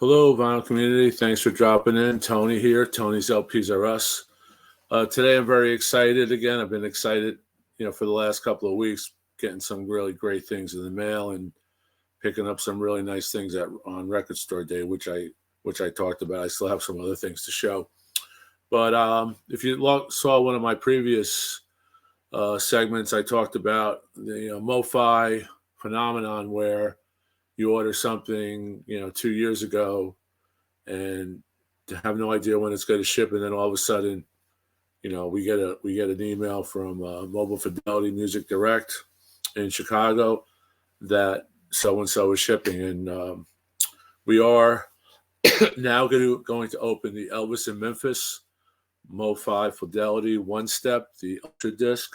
Hello, vinyl community. Thanks for dropping in. Tony here. Tony's LPs are us. Today I'm very excited again. I've been excited, for the last couple of weeks, getting some really great things in the mail and picking up some really nice things on Record Store Day, which I talked about. I still have some other things to show. But if you saw one of my previous segments, I talked about the Mofi phenomenon where you order something, 2 years ago and have no idea when it's going to ship. And then all of a sudden, we get an email from Mobile Fidelity Music Direct in Chicago that so-and-so is shipping. And we are now going to open the Elvis in Memphis Mofi Fidelity one-step, the Ultradisc.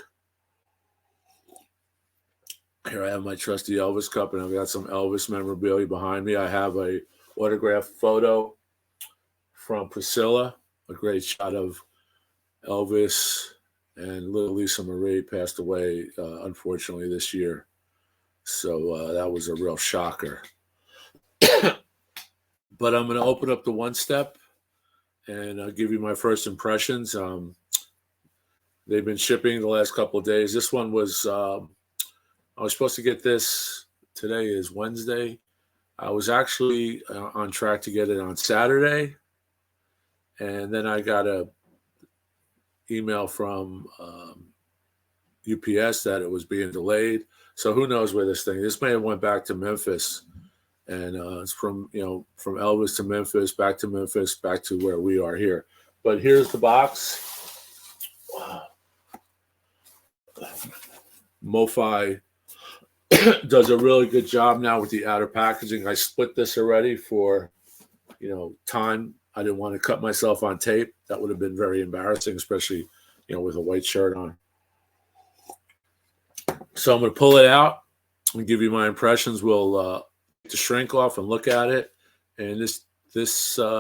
Here I have my trusty Elvis cup, and I've got some Elvis memorabilia behind me. I have a autographed photo from Priscilla, a great shot of Elvis, and little Lisa Marie passed away, unfortunately, this year. So that was a real shocker. But I'm going to open up the one step and I'll give you my first impressions. They've been shipping the last couple of days. This one was... I was supposed to get this. Today is Wednesday. I was actually on track to get it on Saturday. And then I got a email from UPS that it was being delayed. So who knows where this may have went back to Memphis. And it's from Elvis to Memphis, back to where we are here. But here's the box. Mofi does a really good job now with the outer packaging. I split this already for, time. I didn't want to cut myself on tape. That would have been very embarrassing, especially, with a white shirt on. So I'm going to pull it out and give you my impressions. We'll take the shrink off and look at it. And this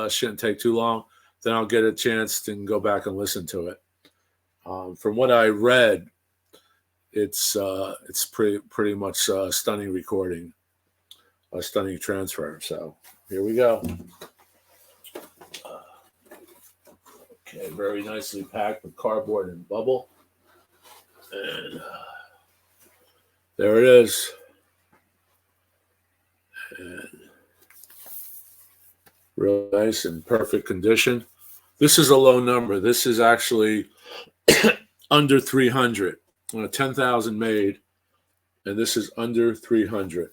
shouldn't take too long. Then I'll get a chance to go back and listen to it. From what I read, it's pretty much a stunning recording, a stunning transfer. So here we go. Okay, very nicely packed with cardboard and bubble. And there it is. And real nice and perfect condition. This is a low number. This is actually under 300. 10,000 made, and this is under 300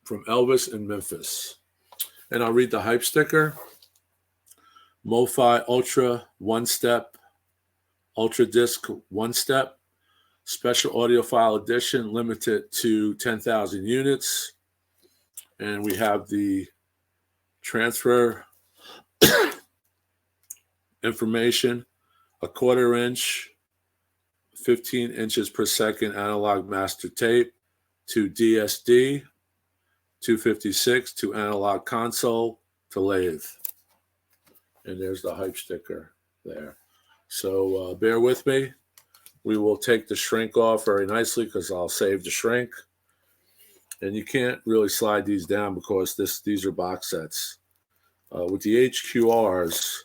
from Elvis in Memphis. And I'll read the hype sticker. Mofi Ultra one-step, Ultradisc one-step, special audiophile edition, limited to 10,000 units. And we have the transfer information, a 1/4 inch, 15 inches per second analog master tape, to DSD, 256, to analog console, to lathe. And there's the hype sticker there. So bear with me. We will take the shrink off very nicely because I'll save the shrink. And you can't really slide these down because these are box sets. With the HQRs,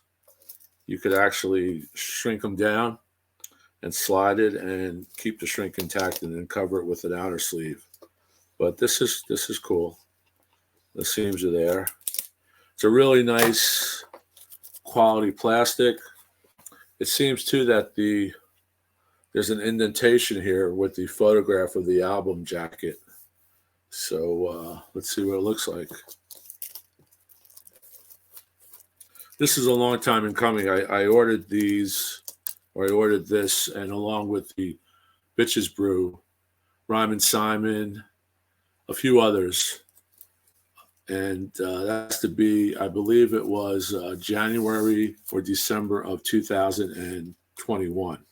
you could actually shrink them down and slide it and keep the shrink intact and then cover it with an outer sleeve. But this is cool. The seams are there. It's a really nice quality plastic. It seems too that there's an indentation here with the photograph of the album jacket. So let's see what it looks like. This is a long time in coming. I ordered these. Or I ordered this, and along with the Bitches Brew, Ryman Simon, a few others. And that's to be, I believe it was January or December of 2021,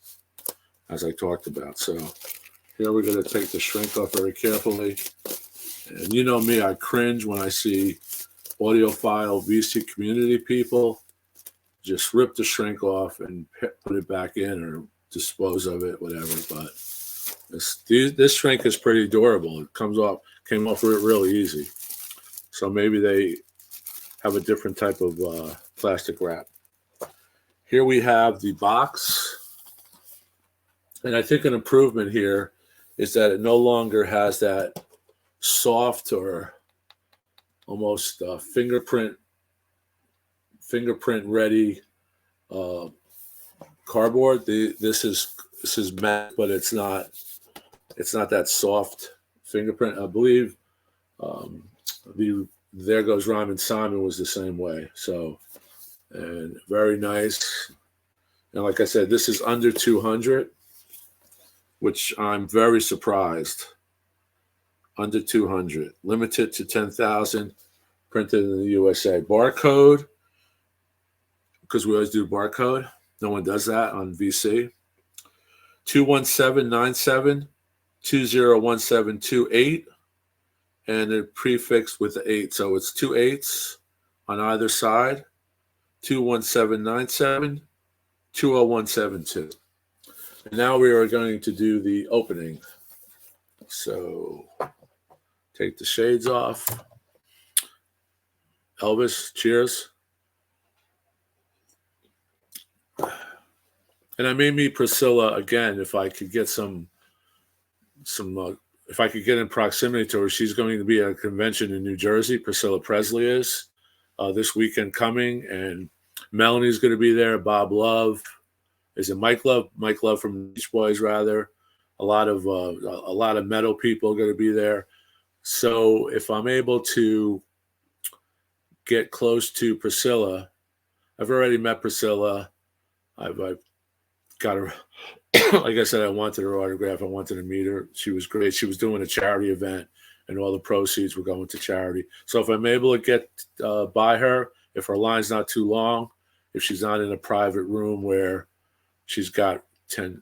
as I talked about. So here we're going to take the shrink off very carefully. And you know me, I cringe when I see audiophile VC community people just rip the shrink off and put it back in or dispose of it, whatever. But this shrink is pretty durable. It came off really easy. So maybe they have a different type of plastic wrap. Here we have the box. And I think an improvement here is that it no longer has that soft or almost fingerprint ready cardboard. This is matte, but it's not that soft fingerprint. I believe the There Goes Rhyme Simon was the same way. So, and very nice. And like I said, this is under 200, which I'm very surprised. Under 200, limited to 10,000, printed in the USA. Barcode, because we always do barcode. No one does that on VC. 21797-201728, and it prefixed with the 8. So it's 2 8s on either side. 21797-20172. And now we are going to do the opening. So take the shades off. Elvis, cheers. And I may meet Priscilla again if I could get if I could get in proximity to her. She's going to be at a convention in New Jersey. Priscilla Presley is this weekend coming, and Melanie's going to be there. Bob Love, is it Mike Love? Mike Love from Beach Boys, rather. A lot of metal people are going to be there. So if I'm able to get close to Priscilla, I've already met Priscilla. I've got her. Like I said, I wanted her autograph. I wanted to meet her. She was great. She was doing a charity event, and all the proceeds were going to charity. So if I'm able to get by her, if her line's not too long, if she's not in a private room where she's got 10,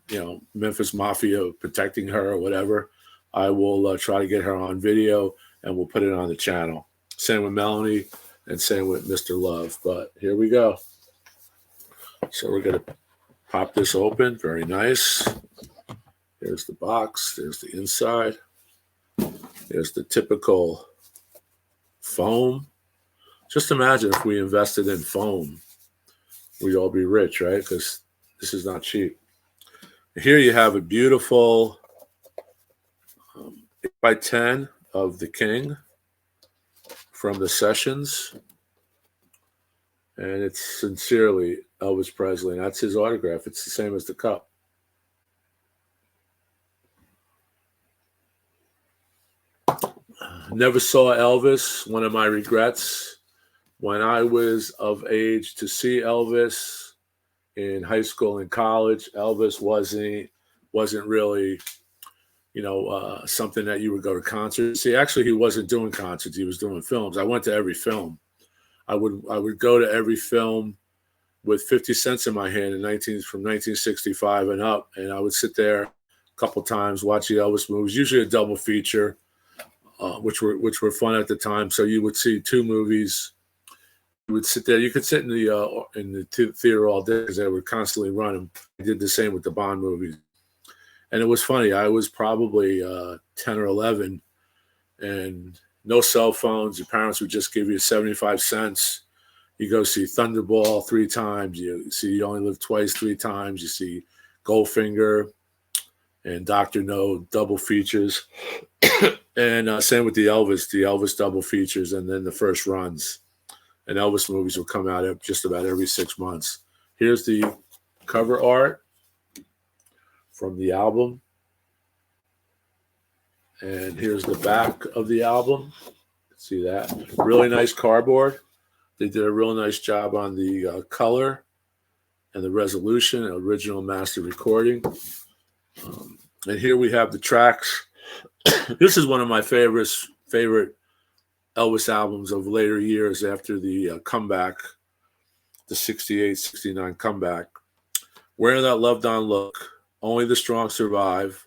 Memphis Mafia protecting her or whatever, I will try to get her on video, and we'll put it on the channel. Same with Melanie and same with Mr. Love. But here we go. So we're going to pop this open. Very nice. There's the box. There's the inside. There's the typical foam. Just imagine if we invested in foam. We'd all be rich, right? Because this is not cheap. Here you have a beautiful 8x10 of the King from the Sessions. And it's sincerely Elvis Presley. And that's his autograph. It's the same as the cup. Never saw Elvis. One of my regrets. When I was of age to see Elvis in high school and college, Elvis wasn't really, something that you would go to concerts. See, actually, he wasn't doing concerts. He was doing films. I went to every film. I would go to every film with 50 cents in my hand from 1965 and up, and I would sit there a couple times, watch the Elvis movies, usually a double feature, which were fun at the time. So you would see two movies. You would sit there. You could sit in the theater all day because they would constantly run them. I did the same with the Bond movies, and it was funny. I was probably 10 or 11, and no cell phones. Your parents would just give you 75 cents. You go see Thunderball 3 times. You see You Only Live Twice 3 times. You see Goldfinger and Dr. No double features. And same with the Elvis double features, and then the first runs. And Elvis movies will come out just about every 6 months. Here's the cover art from the album. And here's the back of the album. See that? Really nice cardboard. They did a real nice job on the color and the resolution, original master recording. And here we have the tracks. This is one of my favorite Elvis albums of later years after the comeback, the 68, 69 comeback. Wearing That Loved On Look, Only the Strong Survive,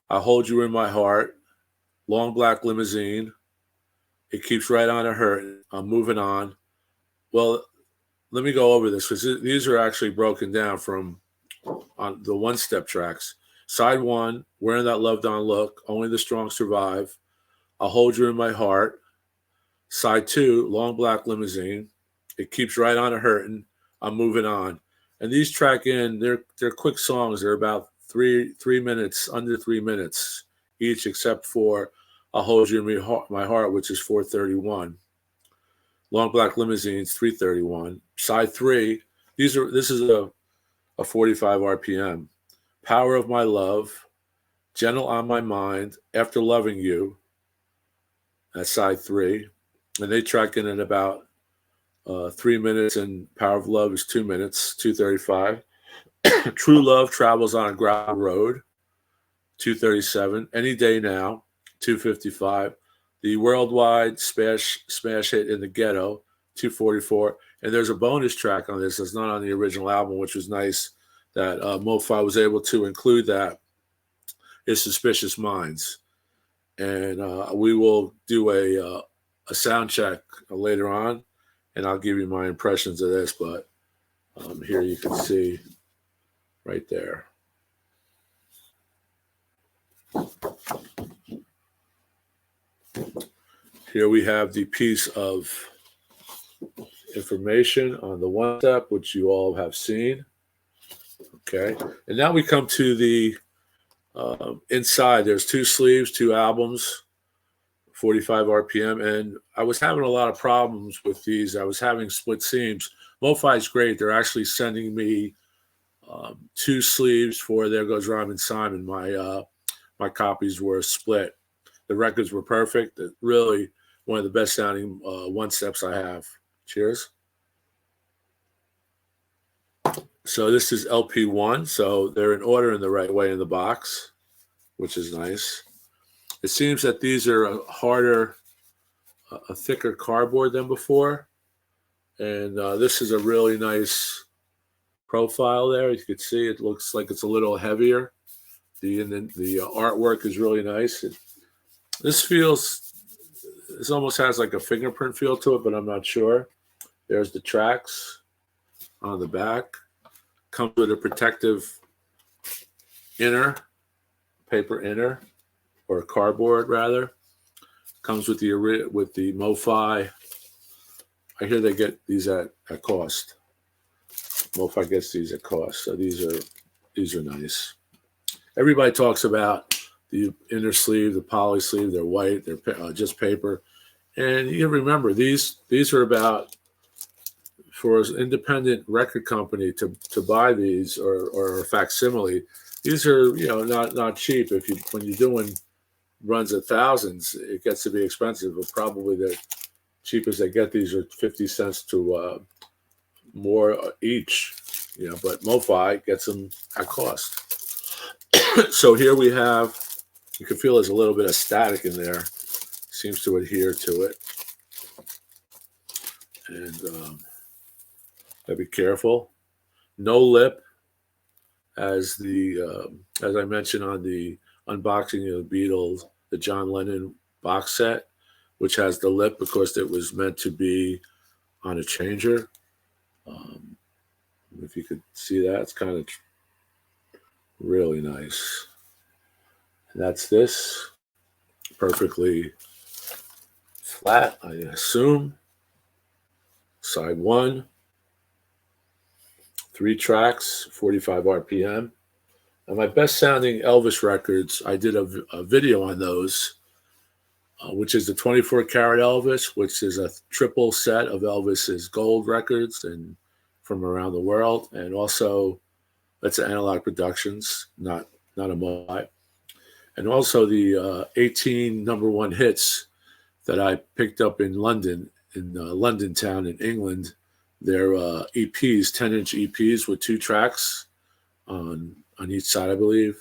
I Hold You in My Heart, Long Black Limousine, It Keeps Right On a Hurtin', I'm Moving On. Well, let me go over this because these are actually broken down on the one-step tracks. Side 1, Wearing That Loved On Look, Only the Strong Survive, I'll Hold You in My Heart. Side 2, Long Black Limousine. It keeps right on a hurtin'. I'm moving on. And these track in, they're quick songs. They're about three minutes, under 3 minutes each, except for I'll Hold You in My Heart, which is 4:31. Long Black Limousines, 3:31. Side 3, this is a 45 RPM. Power of My Love, Gentle on My Mind, After Loving You. That's side 3. And they track in at about 3 minutes, and Power of Love is 2 minutes, 2:35. True Love Travels on a Gravel Road, 2:37. Any Day Now, 2:55. The Worldwide Smash Hit in the Ghetto, 2:44. And there's a bonus track on this that's not on the original album, which was nice that Mofi was able to include that, is Suspicious Minds. And we will do a sound check later on, and I'll give you my impressions of this. But here you can see right there. Here we have the piece of information on the one step, which you all have seen. Okay, and now we come to the inside. There's 2 sleeves, 2 albums, 45 RPM, and I was having a lot of problems with these. I was having split seams. Mofi's great. They're actually sending me 2 sleeves for There Goes Rhyme Simon. My copies were split. The records were perfect. Really one of the best sounding one steps I have. Cheers. So this is LP1. So they're in order in the right way in the box, which is nice. It seems that these are a thicker cardboard than before. And this is a really nice profile there. You can see it looks like it's a little heavier. The artwork is really nice. This almost has like a fingerprint feel to it, but I'm not sure. There's the tracks on the back. Comes with a protective inner, paper inner, or a cardboard rather. Comes with the Mofi. I hear they get these at cost. Mofi gets these at cost, so these are nice. Everybody talks about the inner sleeve, the poly sleeve. They're white. They're just paper, and you remember these are about, for an independent record company to buy these or a facsimile. These are not cheap. When you're doing runs of thousands, it gets to be expensive. But probably the cheapest they get these are 50 cents to more each. But Mofi gets them at cost. So here we have, you can feel there's a little bit of static in there. Seems to adhere to it. And gotta be careful. No lip, as I mentioned on the unboxing of the Beatles, the John Lennon box set, which has the lip because it was meant to be on a changer. If you could see that, it's kind of really nice. And that's this, perfectly flat, I assume. Side 1, 3 tracks, 45 RPM. And my best sounding Elvis records, I did a video on those, which is the 24 karat Elvis, which is a triple set of Elvis's gold records and from around the world. And also, that's Analog Productions, not a Mofi. And also the 18 number 1 hits that I picked up in London, in London town in England. They're EPs, 10-inch EPs with 2 tracks on each side, I believe.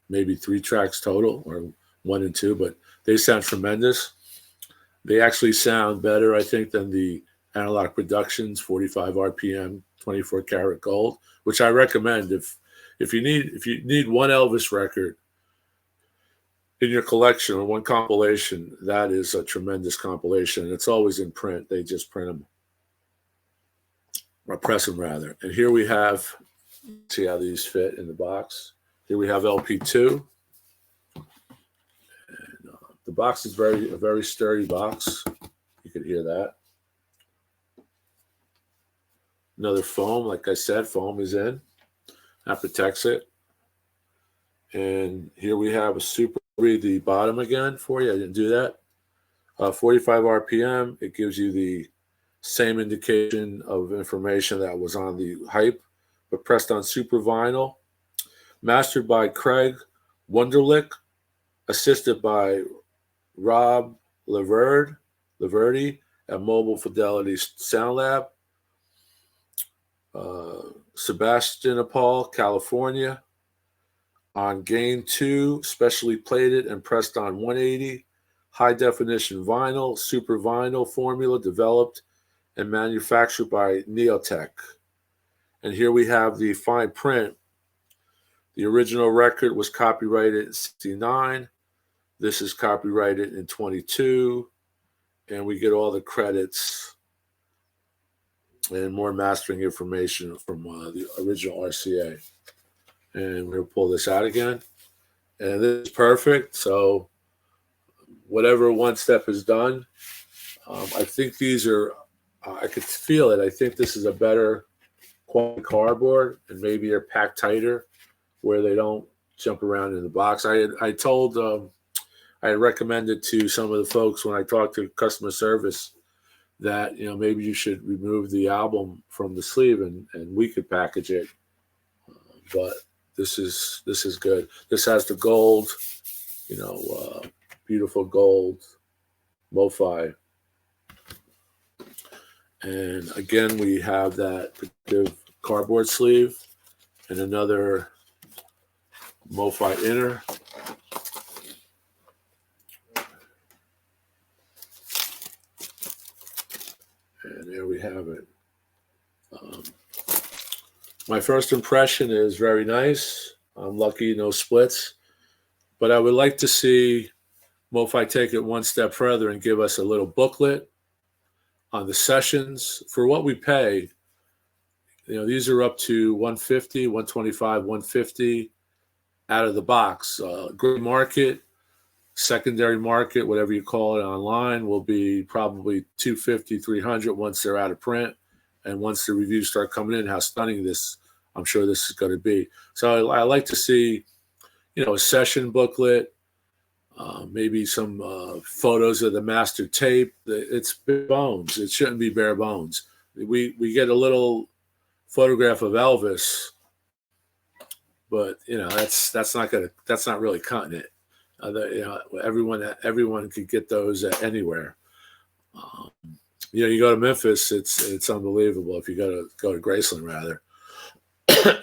Maybe 3 tracks total, or 1 and 2, but they sound tremendous. They actually sound better, I think, than the Analog Productions 45 RPM 24 karat gold, which I recommend if you need one Elvis record in your collection or one compilation. That is a tremendous compilation. It's always in print. They just print them, or press them rather. And here we have, see how these fit in the box. Here we have LP2. And the box is a very sturdy box. You can could hear that. Another foam, like I said, foam is in. That protects it. And here we have a super, read the bottom again for you. I didn't do that. 45 RPM. It gives you the same indication of information that was on the hype, but pressed on super vinyl. Mastered by Craig Wunderlich, assisted by Rob Laverty at Mobile Fidelity Sound Lab. Sebastopol, California. On gain 2, specially plated and pressed on 180. High definition vinyl, super vinyl formula developed and manufactured by Neotech. And here we have the fine print. The original record was copyrighted in 1969. This is copyrighted in 22. And we get all the credits and more mastering information from the original RCA. And we're going to pull this out again. And this is perfect. So whatever one step is done, I think these are, I could feel it. I think this is a better quality cardboard, and maybe they're packed tighter where they don't jump around in the box. I had recommended to some of the folks when I talked to customer service that, you know, maybe you should remove the album from the sleeve and we could package it. But this is good. This has the gold, you know, beautiful gold Mofi. And again, we have that protective cardboard sleeve and another Mofi inner. And there we have it. My first impression is very nice. I'm lucky, no splits. But I would like to see Mofi take it one step further and give us a little booklet on the sessions. For what we pay, you know, these are up to 150, 125, 150 out of the box. Gray market, secondary market, whatever you call it online, will be probably 250, 300 once they're out of print. And once the reviews start coming in, how stunning this, I'm sure this is going to be. So I like to see, you know, a session booklet, maybe some photos of the master tape. It's bare bones. It shouldn't be bare bones. We get a little photograph of Elvis, but you know that's not really cutting it. You know, everyone could get those anywhere. You know, you go to Memphis, it's unbelievable. If you go to Graceland, rather.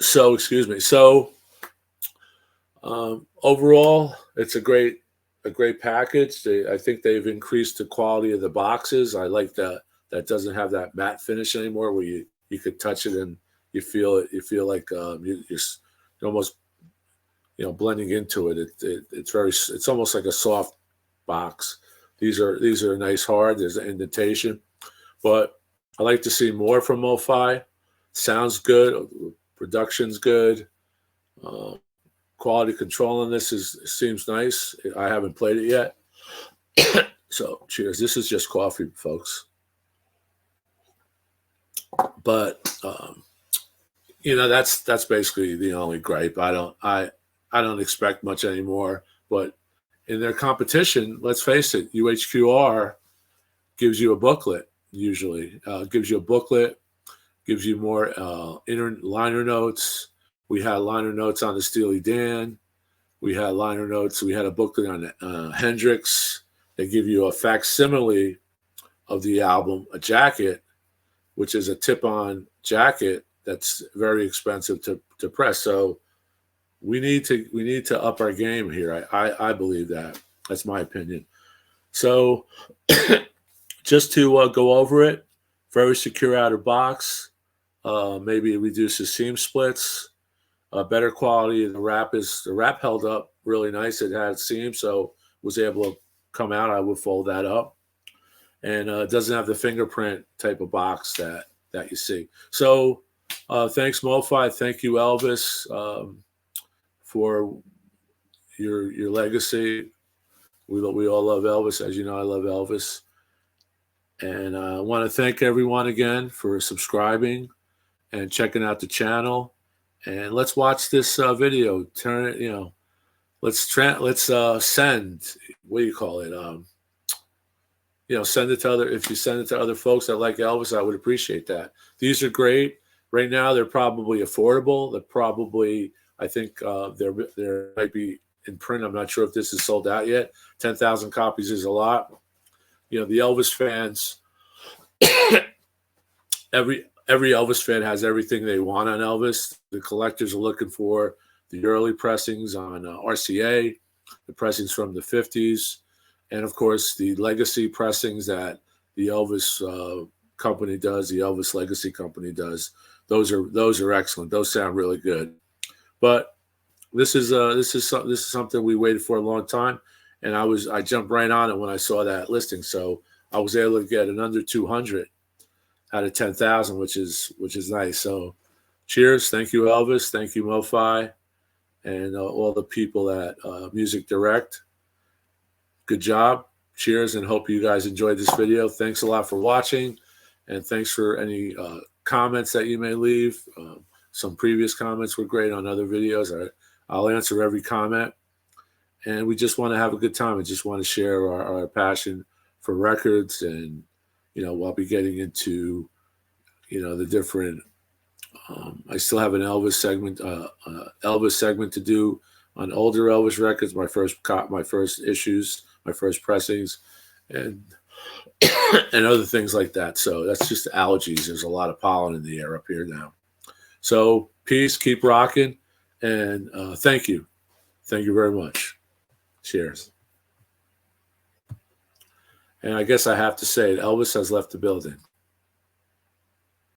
So excuse me. So overall, it's a great package. I think they've increased the quality of the boxes. I like that doesn't have that matte finish anymore, where you could touch it and you feel it. You feel like you're almost, you know, blending into it. It's almost like a soft box. These are nice hard. There's an indentation, but I like to see more from Mofi. Sounds good. Production's good. Quality control on this seems nice. I haven't played it yet. So cheers. This is just coffee, folks. But you know, that's basically the only gripe. I don't expect much anymore. But in their competition, let's face it, UHQR gives you a booklet usually. Gives you a booklet, gives you more inner liner notes. We had liner notes on the Steely Dan. We had liner notes. We had a booklet on Hendrix. They give you a facsimile of the album, a jacket, which is a tip-on jacket that's very expensive to press. So we need to up our game here. I believe that. That's my opinion. So just to go over it, very secure outer box. Maybe it reduces seam splits. Better quality. The wrap held up really nice. It had seams, so was able to come out. I would fold that up, and it doesn't have the fingerprint type of box that you see. So thanks, Mofi. Thank you, Elvis, for your legacy. We all love Elvis, as you know. I love Elvis, And I want to thank everyone again for subscribing and checking out the channel. And let's watch this video. Turn it, let's send. What do you call it? Send it to other. If you send it to other folks that like Elvis, I would appreciate that. These are great. Right now, they're probably affordable. They're probably, I think, there might be in print. I'm not sure if this is sold out yet. 10,000 copies is a lot. The Elvis fans. Every Elvis fan has everything they want on Elvis. The collectors are looking for the early pressings on RCA, the pressings from the 50s, and of course the legacy pressings that the Elvis company does, the Elvis Legacy Company does. Those are excellent. Those sound really good. But this is something we waited for a long time, and I jumped right on it when I saw that listing. So I was able to get an under 200 out of 10,000, which is nice. So cheers. Thank you, Elvis. Thank you, Mofi, and all the people at Music Direct. Good job. Cheers, and hope you guys enjoyed this video. Thanks a lot for watching, and thanks for any comments that you may leave. Some previous comments were great on other videos. I'll answer every comment, and we just want to have a good time. I just want to share our passion for records, and I'll be getting into the different. I still have an Elvis segment to do on older Elvis records. My first issues, my first pressings, and and other things like that. So that's just allergies. There's a lot of pollen in the air up here now. So peace, keep rocking, and thank you very much. Cheers. And I guess I have to say it, Elvis has left the building.